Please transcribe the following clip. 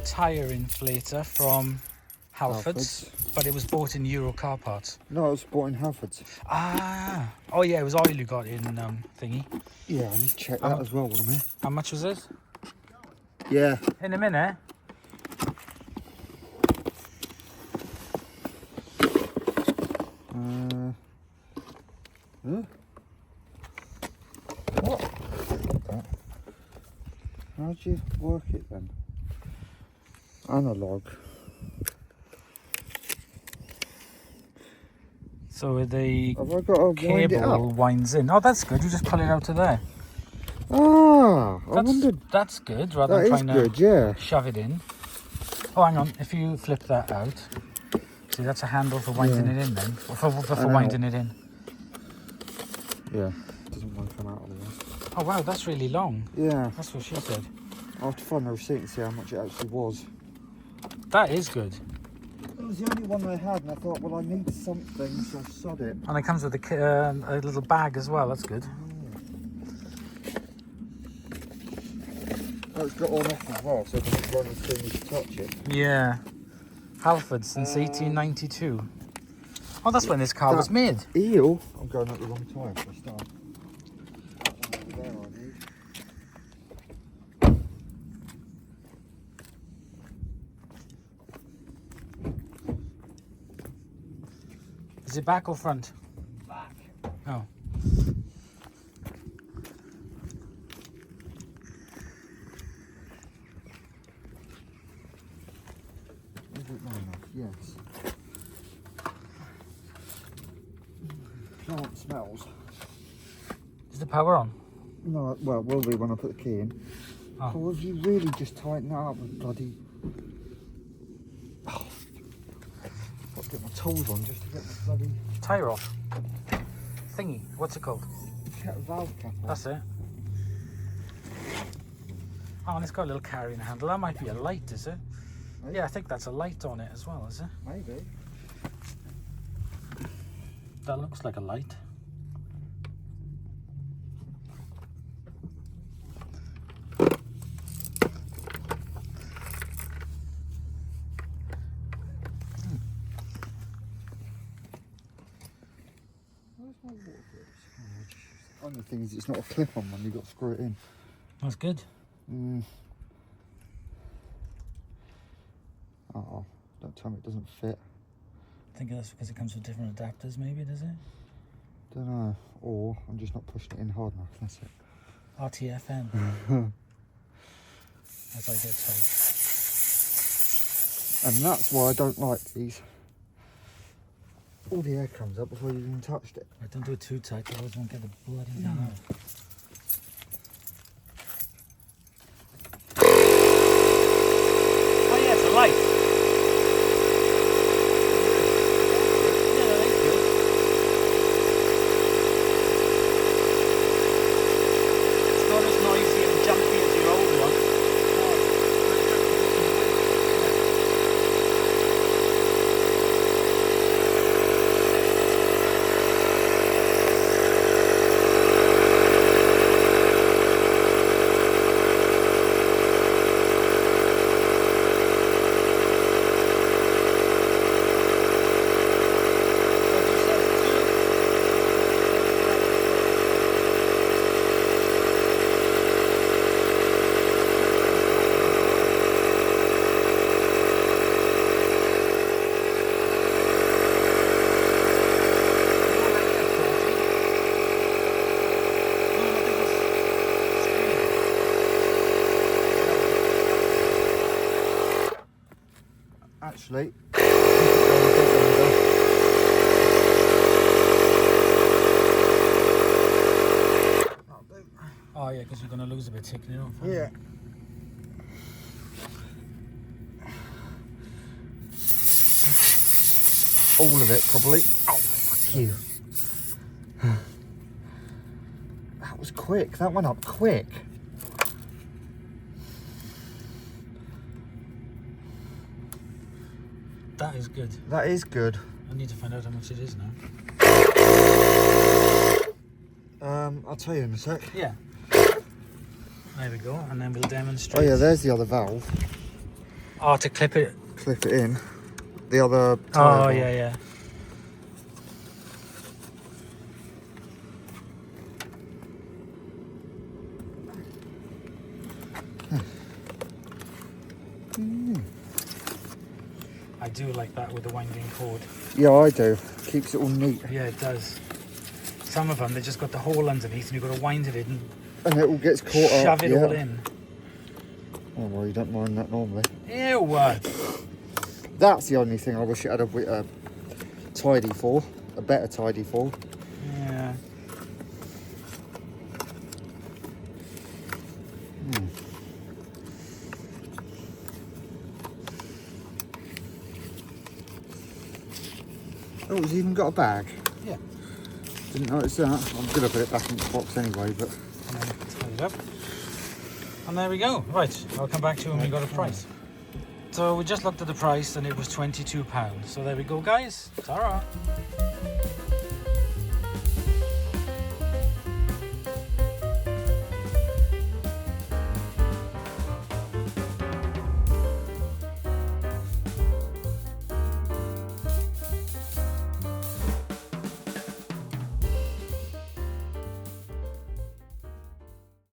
tyre inflator from Halfords, but it was bought in Euro car parts. No, it was bought in Halfords. Ah, oh yeah, it was oil you got in thingy. Yeah, I need to check that as well while I'm here. How much was it? Yeah. In a minute. Huh? What? How do you work it then? Analogue. So the Have I got to wind it cable up? winds in. Oh, that's good. You just pull it out of there. Ah, I wondered. That's good, rather That than is trying good, to yeah. shove it in. Oh, hang on. If you flip that out, see, that's a handle for winding it in then. Or for winding it in. Yeah, it doesn't want to come out otherwise. Oh, wow, that's really long. Yeah. That's what she said. I'll have to find the receipt and see how much it actually was. That is good. It was the only one I had, and I thought, well, I need something, so I sod it. And it comes with a little bag as well. That's good. Oh, it's got on off as well, so it doesn't run as soon as you touch it. Yeah. Halfords since 1892. Oh, that's when this car was made. Eel? I'm going up the wrong tyre for a start. There I need. Is it back or front? Back. Oh. Is it low enough? Yes. Plant smells. Is the power on? No, well, will be when I put the key in. Oh. Or if you really just tighten that up with bloody... Oh. Got to get my tools on just to get the bloody... Tyre off. Thingy. What's it called? Valve cap on. That's it. Oh, and it's got a little carrying handle. That might be a light, is it? Maybe. Yeah, I think that's a light on it as well, is it? Maybe. That looks like a light. Where's my water grips? Oh, only thing is it's not a clip-on one, you've got to screw it in. That's good. Uh-oh, don't tell me it doesn't fit. I think that's because it comes with different adapters, maybe, does it? Don't know. Or I'm just not pushing it in hard enough, that's it. RTFM. As I get told. And that's why I don't like these. All the air comes up before you've even touched it. Right, don't do it too tight, otherwise I won't get the bloody thing out. Oh yeah, it's a light. Actually, oh yeah, because you're going to lose a bit taking it off. yeah. All of it, probably. Oh, fuck you. That was quick. That went up quick. That is good. That is good. I need to find out how much it is now. I'll tell you in a sec. Yeah. There we go, and then we'll demonstrate. Oh yeah, there's the other valve. Oh, to clip it. Clip it in. The other tyre Oh, bar. yeah. I do like that with the winding cord. Yeah, I do. Keeps it all neat. Yeah, it does. Some of them, they just got the hole underneath and you've got to wind it in And it all gets and caught up. shove it all in. Oh, well, you don't mind that normally. Ew! That's the only thing I wish it had a tidy for. A better tidy for. Yeah. Oh, it's even got a bag. Yeah. Didn't notice that. I'm going to put it back in the box anyway, but... And then tie it up. And there we go. Right, I'll come back to you when we got a price. So we just looked at the price and it was £22. So there we go, guys. Ta-ra.